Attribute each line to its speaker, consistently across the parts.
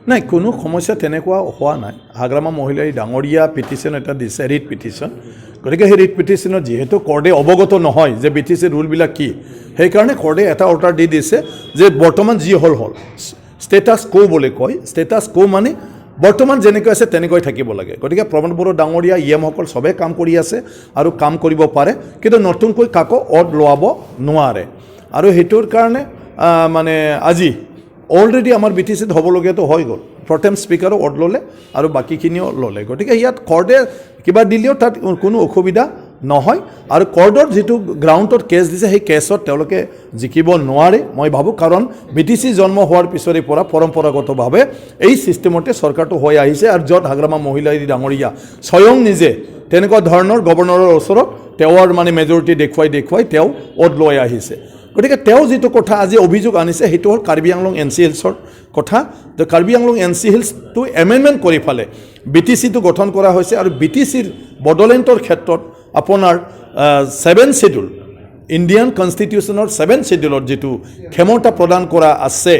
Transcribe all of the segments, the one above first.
Speaker 1: নাই, কোনো সমস্যা তেনেকুৱা হোৱা নাই। হাগ্ৰামা মহিলাই ডাঙৰীয়া পিটিশ্যন এটা দিছে, ৰিট পিটিশ্যন। গতিকে সেই ৰিট পিটিশ্যনত যিহেতু কৰ্টে অৱগত নহয় যে BTC ৰুলবিলাক কি, সেইকাৰণে কৰ্টে এটা অৰ্ডাৰ দি দিছে যে বৰ্তমান যি হ'ল ষ্টেটাছ কো বুলি কয়। ষ্টেটাছ কো মানে বৰ্তমান যেনেকৈ আছে তেনেকৈ থাকিব লাগে। গতিকে প্ৰমোদ বড়ো ডাঙৰীয়া EMসকল চবেই কাম কৰি আছে আৰু কাম কৰিব পাৰে, কিন্তু নতুনকৈ কাকো অড লোৱাব নোৱাৰে। আৰু সেইটোৰ কাৰণে মানে আজি অলৰেডি আমাৰ BTCত হ'বলগীয়াটো হৈ গ'ল। প্ৰথম স্পীকাৰো অড ল'লে আৰু বাকীখিনিও ল'লে। গতিকে ইয়াত কৰ্টে কিবা দিলেও তাত কোনো অসুবিধা নহয়। আৰু কৰ্টৰ যিটো গ্ৰাউণ্ডত কেছ দিছে সেই কেছত তেওঁলোকে জিকিব নোৱাৰে মই ভাবোঁ, কাৰণ BTC জন্ম হোৱাৰ পিছৰে পৰা পৰম্পৰাগতভাৱে এই ছিষ্টেমতে চৰকাৰটো হৈ আহিছে। আৰু য'ত হাগ্ৰামা মহিলাই ডাঙৰীয়া স্বয়ং নিজে তেনেকুৱা ধৰণৰ গভৰ্ণৰৰ ওচৰত তেওঁৰ মানে মেজৰিটি দেখুৱাই তেওঁ অড লৈ আহিছে। গতিকে তেওঁ যিটো কথা আজি অভিযোগ আনিছে সেইটো হ'ল কাৰ্বি আংলং NC হিলছৰ কথা। তো কাৰ্বি আংলং NC হিলছটো এমেণ্ডমেণ্ট কৰি ফালে BTCটো গঠন কৰা হৈছে। আৰু BTCৰ বড়োলেণ্ডৰ ক্ষেত্ৰত আপোনাৰ 7 শিডিউল ইণ্ডিয়ান কনষ্টিটিউশ্যনৰ 7 শিডিউলত যিটো ক্ষমতা প্ৰদান কৰা আছে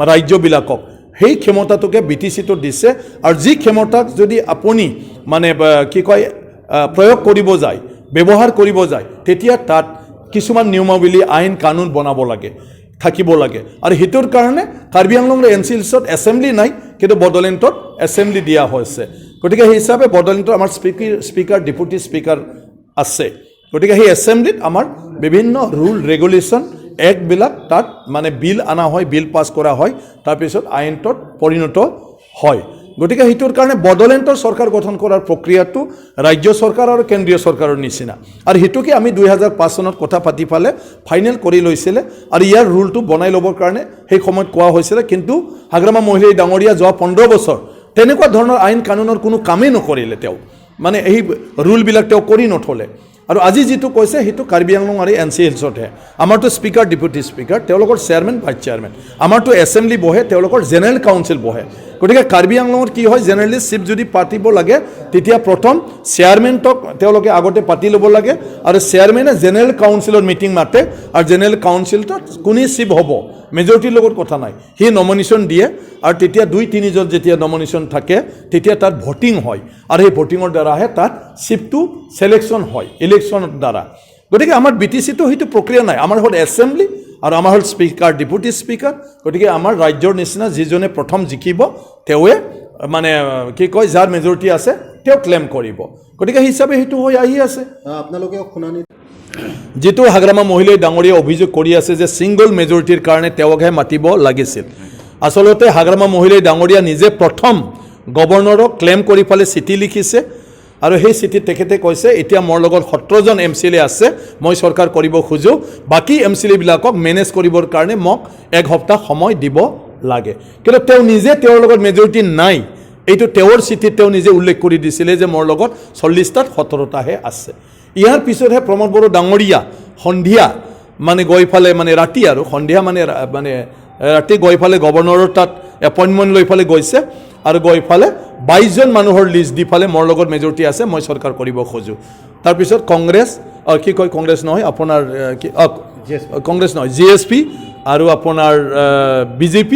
Speaker 1: ৰাজ্যবিলাকক, সেই ক্ষমতাটোকে BTCটো দিছে। আৰু যি ক্ষমতাক যদি আপুনি মানে কি কয় প্ৰয়োগ কৰিব যায়, ব্যৱহাৰ কৰিব যায়, তেতিয়া তাত কিছুমান নিয়মাৱলী আইন কানুন বনাব লাগে, থাকিব লাগে। আৰু সেইটোৰ কাৰণে কাৰ্বি আংলং NC হিলছত এছেম্বলি নাই, কিন্তু বড়োলেণ্ডত এছেম্বলি দিয়া হৈছে। গতিকে সেই হিচাপে বড়োলেণ্ডৰ আমাৰ স্পীকাৰ ডেপুটি স্পীকাৰ আছে। গতিকে সেই এছেম্বলিত আমাৰ বিভিন্ন ৰুল ৰেগুলেশ্যন এক্টবিলাক তাত মানে বিল অনা হয়, বিল পাছ কৰা হয়, তাৰপিছত আইনটোত পৰিণত হয়। গতিকে সেইটোৰ কাৰণে বড়োলেণ্ডৰ চৰকাৰ গঠন কৰাৰ প্ৰক্ৰিয়াটো ৰাজ্য চৰকাৰ আৰু কেন্দ্ৰীয় চৰকাৰৰ নিচিনা। আৰু সেইটোকে আমি 2005 চনত কথা পাতি পালে ফাইনেল কৰি লৈছিলে। আৰু ইয়াৰ ৰুলটো বনাই ল'বৰ কাৰণে সেই সময়ত কোৱা হৈছিলে, কিন্তু হাগ্ৰামা মহিলাই ডাঙৰীয়া যোৱা 15 বছৰ তেনেকুৱা ধৰণৰ আইন কানুনৰ কোনো কামেই নকৰিলে। তেওঁ মানে এই ৰুলবিলাক তেওঁ কৰি নথলে। আৰু আজি যিটো কৈছে সেইটো কাৰ্বি আংলং আৰু NC হিলছতহে। আমাৰতো স্পীকাৰ ডেপুটি স্পীকাৰ, তেওঁলোকৰ চেয়াৰমেন ভাইচ চেয়াৰমেন। আমাৰতো এছেম্বলি বহে, তেওঁলোকৰ জেনেৰেল কাউন্সিল বহে। গতিকে কাৰ্বি আংলঙত কি হয়, জেনেৰেলি চিফ যদি পাতিব লাগে তেতিয়া প্ৰথম চেয়াৰমেনক তেওঁলোকে আগতে পাতি ল'ব লাগে। আৰু চেয়াৰমেনে জেনেৰেল কাউন্সিলৰ মিটিং মাতে। আৰু জেনেৰেল কাউন্সিলটোত কোনে চিফ হ'ব মেজৰিটিৰ লগত কথা নাই, সি নমিনেশ্যন দিয়ে। আৰু তেতিয়া 2-3 জন যেতিয়া নমিনেশ্যন থাকে তেতিয়া তাত ভোটিং হয়। আৰু সেই ভোটিঙৰ দ্বাৰাহে তাত চিফটো চিলেকশ্যন হয় ইলেকশ্যনৰ দ্বাৰা। গতিকে আমাৰ BTCটো সেইটো প্ৰক্ৰিয়া নাই। আমাৰ হ'ল এছেম্বলি আৰু আমাৰ হ'ল স্পীকাৰ ডেপুটি স্পীকাৰ। গতিকে আমাৰ ৰাজ্যৰ নিচিনা যিজনে প্ৰথম জিকিব তেওঁৱে মানে কি কয় যাৰ মেজৰিটি আছে তেওঁ ক্লেইম কৰিব। গতিকে সেই হিচাপে সেইটো হৈ আহি আছে।
Speaker 2: আপোনালোকে শুনানি
Speaker 1: যিটো হাগ্ৰামা মহিলাই ডাঙৰীয়া অভিযোগ কৰি আছে যে ছিংগল মেজৰিটিৰ কাৰণে তেওঁকহে মাতিব লাগিছিল। আচলতে হাগ্ৰামা মহিলাই ডাঙৰীয়া নিজে প্ৰথম গভৰ্ণৰক ক্লেইম কৰি ফালে চিঠি লিখিছে। আৰু সেই চিঠিত তেখেতে কৈছে এতিয়া মোৰ লগত 17 জন MCLA আছে, মই চৰকাৰ কৰিব খোজোঁ, বাকী MCLA বিলাকক মেনেজ কৰিবৰ কাৰণে মোক 1 সপ্তাহ সময় দিব লাগে। কিন্তু তেওঁ নিজে তেওঁৰ লগত মেজৰিটি নাই, এইটো তেওঁৰ চিঠিত তেওঁ নিজে উল্লেখ কৰি দিছিলে যে মোৰ লগত 40টাত 17টাহে আছে। ইয়াৰ পিছতহে প্ৰমোদ বড়ো ডাঙৰীয়া সন্ধিয়া মানে গৈ ফালে মানে ৰাতি আৰু সন্ধিয়া মানে ৰাতি গৈ ফালে গভৰ্ণৰৰ তাত এপইণ্টমেণ্ট লৈ ফালে গৈছে। আৰু গৈ ফালে 22 জন মানুহৰ লিষ্ট দি ফালে মোৰ লগত মেজৰিটি আছে, মই চৰকাৰ কৰিব খোজোঁ। তাৰপিছত কংগ্ৰেছ কি কয়, কংগ্ৰেছ নহয় আপোনাৰ কি কংগ্ৰেছ নহয় GSP আৰু আপোনাৰ BJP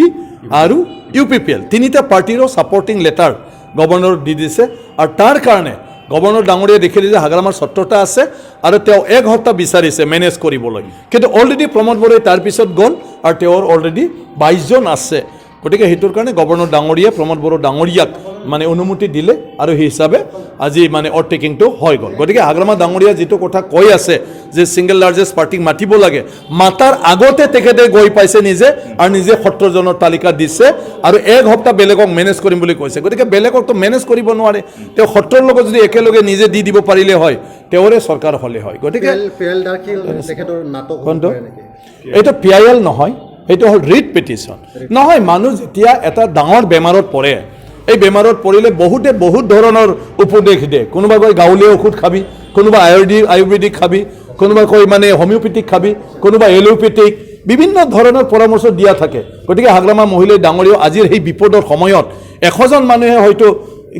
Speaker 1: আৰু UPPL তিনিটা পাৰ্টিৰো ছাপৰ্টিং লেটাৰ গভৰ্ণৰ দি দিছে। আৰু তাৰ কাৰণে গভৰ্ণৰ ডাঙৰীয়া দেখিলে যে হাগ্ৰামাৰ 17টা আছে আৰু তেওঁ 1 সপ্তাহ বিচাৰিছে মেনেজ কৰিবলৈ। কিন্তু অলৰেডি প্ৰমোদ বড়োই তাৰপিছত গ'ল আৰু তেওঁৰ অলৰেডি 22 জন আছে। গতিকে সেইটোৰ কাৰণে গভৰ্ণৰ ডাঙৰীয়া প্ৰমোদ বড়ো ডাঙৰীয়াক মানে অনুমতি দিলে আৰু সেই হিচাপে আজি মানে অভাৰটেকিংটো হৈ গ'ল। গতিকে হাগ্ৰামা ডাঙৰীয়া যিটো কথা কৈ আছে যে ছিংগল লাৰ্জেষ্ট পাৰ্টিক মাতিব লাগে, মাতাৰ আগতে তেখেতে গৈ পাইছে নিজে আৰু নিজে 17 জনৰ তালিকা দিছে আৰু 1 সপ্তাহ বেলেগক মেনেজ কৰিম বুলি কৈছে। গতিকে বেলেগকতো মেনেজ কৰিব নোৱাৰে, তেওঁ 17 লগত যদি একেলগে নিজে দি দিব পাৰিলে হয় তেওঁৰে চৰকাৰ হ'লে হয়। গতিকে এইটো PIL নহয়, এইটো হ'ল ৰিট পিটিশ্যন। নহয়, মানুহ যেতিয়া এটা ডাঙৰ বেমাৰত পৰে, এই বেমাৰত পৰিলে বহুতে বহুত ধৰণৰ উপদেশ দিয়ে। কোনোবা কয় গাঁৱলীয়া ঔষধ খাবি, কোনোবা আয়ুৰ্বেদিক খাবি, কোনোবা কয় মানে হোমিওপেথিক খাবি, কোনোবা এলোপেথিক, বিভিন্ন ধৰণৰ পৰামৰ্শ দিয়া থাকে। গতিকে হাগ্ৰামা মহিলাই ডাঙৰীয়াও আজিৰ সেই বিপদৰ সময়ত 100 জন মানুহে হয়তো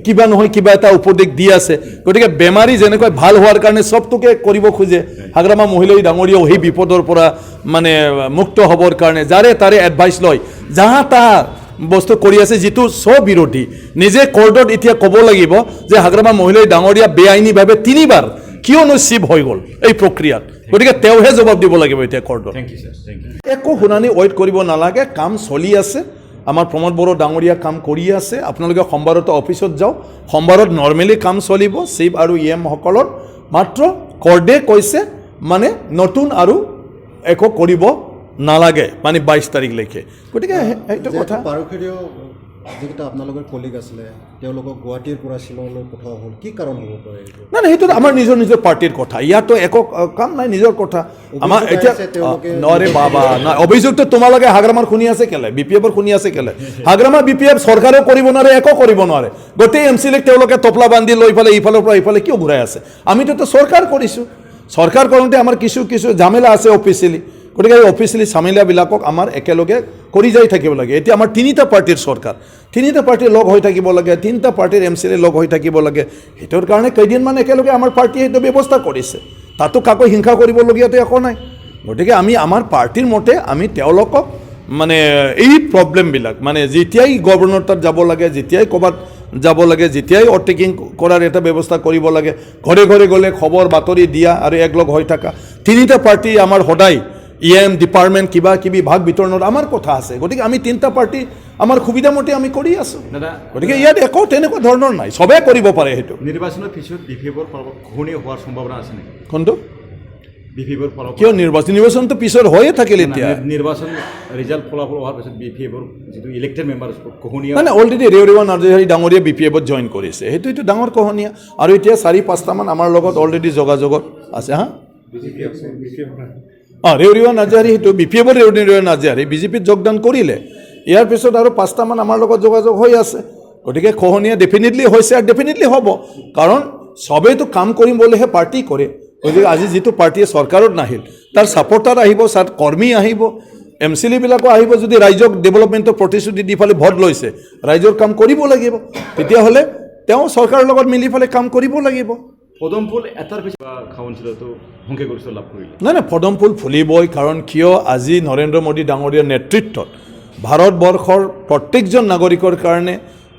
Speaker 1: কিবা নহয় কিবা এটা উপদেশ দি আছে। গতিকে বেমাৰী যেনেকৈ ভাল হোৱাৰ কাৰণে চবটোকে কৰিব খোজে, হাগ্ৰামা মহিলাই ডাঙৰীয়াও সেই বিপদৰ পৰা মানে মুক্ত হ'বৰ কাৰণে যাৰে তাৰে এডভাইচ লয়, যাহা তাহা বস্তু কৰি আছে যিটো স্ববিৰোধী নিজে কোৰ্টত এতিয়া ক'ব লাগিব যে হাগ্ৰামা মহিলাই ডাঙৰীয়া বেআইনীভাৱে 3বাৰ কিয়নো চিভ হৈ গ'ল এই প্ৰক্ৰিয়াত গতিকে তেওঁহে জবাব দিব লাগিব এতিয়া কোৰ্টত একো শুনানি ৱেইট কৰিব নালাগে কাম চলি আছে আমাৰ প্ৰমোদ বড়ো ডাঙৰীয়া কাম কৰি আছে আপোনালোকে সোমবাৰত অফিচত যাওক সোমবাৰত নৰ্মেলি কাম চলিব চিভ আৰু ইএম সকলৰ মাত্ৰ কোৰ্টে কৈছে মানে নতুন আৰু একো কৰিব নালাগে মানে 22 তাৰিখলৈকে গতিকে এইটো কথা
Speaker 2: পাৰুখেৰীয় যিকেইটা আপোনালোকৰ কলিগ আছিলে তেওঁলোকক গুৱাহাটীৰ পৰা শ্বিলঙলৈ পঠোৱা হ'ল কি কাৰণ হ'ব পাৰে
Speaker 1: নাই সেইটো আমাৰ নিজৰ নিজৰ পাৰ্টিৰ কথা ইয়াতো একো কাম নাই নিজৰ কথা আমাৰ এতিয়া নৰে বাবা না অভিযোগটো তোমালোকে হাগ্ৰামাৰ শুনি আছে কেলে বিপিএফৰ শুনি আছে কেলে হাগ্ৰামা বিপিএফ চৰকাৰেও কৰিব নোৱাৰে একো কৰিব নোৱাৰে গোটেই এমচিলেক তেওঁলোকে টপলা বান্ধি লৈ ফালে ইফালৰ পৰা ইফালে কিয় ঘূৰাই আছে আমিতো চৰকাৰ কৰিছোঁ চৰকাৰ কৰোঁতে আমাৰ কিছু ঝামেলা আছে অফিচিয়েলি গতিকে এই অফিচিয়েলি ঝামেলাবিলাকক আমাৰ একেলগে কৰি যাই থাকিব লাগে এতিয়া আমাৰ 3টা পাৰ্টিৰ চৰকাৰ 3টা পাৰ্টি লগ হৈ থাকিব লাগে 3টা পাৰ্টিৰ এমচিএলএ লগ হৈ থাকিব লাগে সেইটোৰ কাৰণে কেইদিনমান একেলগে আমাৰ পাৰ্টিয়ে সেইটো ব্যৱস্থা কৰিছে তাতো কাকো হিংসা কৰিবলগীয়াতো একো নাই গতিকে আমি আমাৰ পাৰ্টিৰ মতে আমি তেওঁলোকক মানে এই প্ৰব্লেমবিলাক মানে যেতিয়াই গভৰ্ণৰ তাত যাব লাগে যেতিয়াই ক'ৰবাত যাব লাগে যেতিয়াই অটেকিং কৰাৰ এটা ব্যৱস্থা কৰিব লাগে ঘৰে ঘৰে গ'লে খবৰ বাতৰি দিয়া আৰু একলগ হৈ থকা 3টা পাৰ্টি আমাৰ সদায় ইএম ডিপাৰ্টমেণ্ট কিবা কিবি ভাগ বিতৰণৰ আমাৰ কথা আছে গতিকে আমি 3টা পাৰ্টি আমাৰ সুবিধামতে আমি কৰি আছোঁ গতিকে ইয়াত একো তেনেকুৱা ধৰণৰ নাই চবেই কৰিব পাৰে সেইটো
Speaker 3: নিৰ্বাচনৰ পিছত বিপিএফৰ ঘূৰ্ণি হোৱাৰ সম্ভাৱনা আছে নেকি
Speaker 1: কোনটো
Speaker 3: বিপিএফৰ ফলাফল
Speaker 1: কিয় নিৰ্বাচনটো পিছত হৈয়ে থাকিল এতিয়া
Speaker 3: নিৰ্বাচন ৰিজাল্ট ফলাফল হোৱাৰ পিছত বিপিএফৰ যিটো ইলেক্টেড মেম্বাৰ কহনীয়া
Speaker 1: মানে অলৰেডি ৰেৱৰিৱা নাৰ্জাৰী ডাঙৰীয়া বিপিএফত জইন কৰিছে সেইটো ডাঙৰ কহনীয়া আৰু এতিয়া 4-5টামান আমাৰ লগত অলৰেডি যোগাযোগত আছে হা ৰেৱৰিৱা নাৰ্জাৰী সেইটো বিপিএফৰ ৰেৱৰিৱা নাৰ্জাৰী বিজেপিত যোগদান কৰিলে ইয়াৰ পিছত আৰু 5টামান আমাৰ লগত যোগাযোগ হৈ আছে গতিকে খহনীয়া ডেফিনেটলি হৈছে আৰু ডেফিনেটলি হ'ব কাৰণ চবেইতো কাম কৰিম বুলিহে পাৰ্টি কৰে গতিকে আজি যিটো পাৰ্টিয়ে চৰকাৰত নাহিল তাৰ ছাপৰ্টাৰ আহিব তাৰ কৰ্মী আহিব এমচিএলএবিলাকো আহিব যদি ৰাইজক ডেভেলপমেণ্টৰ প্ৰতিশ্ৰুতি দি ফালে ভোট লৈছে ৰাইজৰ কাম কৰিব লাগিব তেতিয়াহ'লে তেওঁ চৰকাৰৰ লগত মিলি ফালে কাম কৰিব লাগিব
Speaker 3: পদমফুল এটাৰ পিছত কাউন্সিলতো সংখ্যাগৰিষ্ঠ লাভ কৰিলে
Speaker 1: নাই পদমফুল ফুলিবই কাৰণ কিয় আজি নৰেন্দ্ৰ মোদী ডাঙৰীয়াৰ নেতৃত্বত ভাৰতবৰ্ষৰ প্ৰত্যেকজন নাগৰিকৰ কাৰণে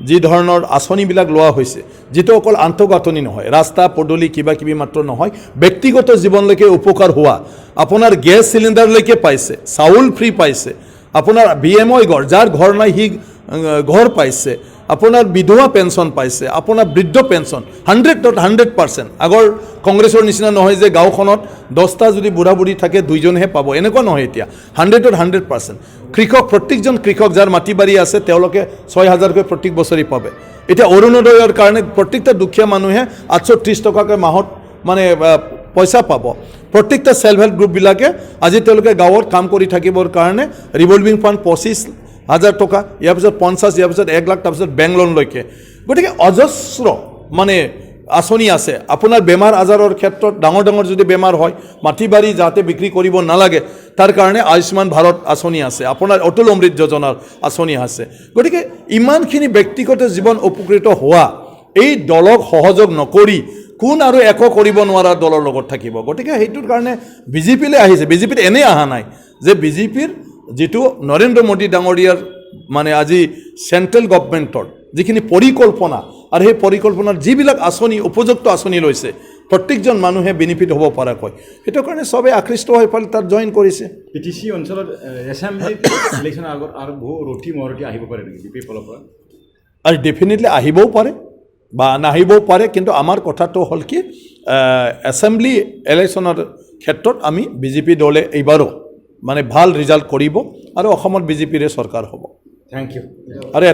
Speaker 1: যি ধৰণৰ আঁচনিবিলাক লোৱা হৈছে যিটো অকল আন্তঃগাঁথনি নহয় ৰাস্তা পদূলি কিবা কিবি মাত্ৰ নহয় ব্যক্তিগত জীৱনলৈকে উপকাৰ হোৱা আপোনাৰ গেছ চিলিণ্ডাৰলৈকে পাইছে চাউল ফ্ৰী পাইছে আপোনাৰ বিএমআই ঘৰ যাৰ ঘৰ নাই সি ঘৰ পাইছে আপোনাৰ বিধৱা পেঞ্চন পাইছে আপোনাৰ বৃদ্ধ পেঞ্চন 100% আগৰ কংগ্ৰেছৰ নিচিনা নহয় যে গাঁওখনত 10টা যদি বুঢ়া বুঢ়ী থাকে 2জনহে পাব এনেকুৱা নহয় এতিয়া 100% কৃষক প্ৰত্যেকজন কৃষক যাৰ মাটি বাৰী আছে তেওঁলোকে 6,000কৈ প্ৰত্যেক বছৰি পাবে এতিয়া অৰুণোদয়ৰ কাৰণে প্ৰত্যেকটা দুখীয়া মানুহে 830 টকাকৈ মাহত মানে পইচা পাব প্ৰত্যেকটা সেলফ হেল্প গ্ৰুপবিলাকে আজি তেওঁলোকে গাঁৱত কাম কৰি থাকিবৰ কাৰণে ৰিভলভিং ফাণ্ড 25,000 টকা ইয়াৰ পিছত 50 ইয়াৰ পিছত 1 লাখ তাৰপিছত বেংক লোনলৈকে গতিকে অজস্ৰ মানে আঁচনি আছে আপোনাৰ বেমাৰ আজাৰৰ ক্ষেত্ৰত ডাঙৰ যদি বেমাৰ হয় মাটি বাৰী যাতে বিক্ৰী কৰিব নালাগে তাৰ কাৰণে আয়ুষ্মান ভাৰত আঁচনি আছে আপোনাৰ অটল অমৃত যোজনাৰ আঁচনি আছে গতিকে ইমানখিনি ব্যক্তিগত জীৱন উপকৃত হোৱা এই দলক সহযোগ নকৰি কোন আৰু একো কৰিব নোৱাৰা দলৰ লগত থাকিব গতিকে সেইটোৰ কাৰণে বিজেপিলৈ আহিছে বিজেপিত এনেই অহা নাই যে বিজেপিৰ যিটো নৰেন্দ্ৰ মোদী ডাঙৰীয়াৰ মানে আজি চেণ্ট্ৰেল গভৰ্ণমেণ্টৰ যিখিনি পৰিকল্পনা আৰু সেই পৰিকল্পনাৰ যিবিলাক আঁচনি উপযুক্ত আঁচনি লৈছে প্ৰত্যেকজন মানুহে বেনিফিট হ'ব পৰাকৈ সেইটো কাৰণে চবে আকৃষ্ট হৈ পালে তাত জইন কৰিছে
Speaker 3: পিটিচি অঞ্চলত এছেম্বলি ইলেকশ্যনৰ আগত আৰু বহু ৰঠি মৰঠি আহিব পাৰে নেকি বিপিএফ ফালৰ পৰা
Speaker 1: আৰু ডেফিনেটলি আহিবও পাৰে বা নাহিবও পাৰে কিন্তু আমাৰ কথাটো হ'ল কি এছেম্বলি ইলেকশ্যনৰ ক্ষেত্ৰত আমি বিজেপি দলে এইবাৰো মানে ভাল ৰিজাল্ট কৰিব আৰু অসমত বিজেপিৰে চৰকাৰ হ'ব
Speaker 3: থেংক ইউ
Speaker 1: আৰু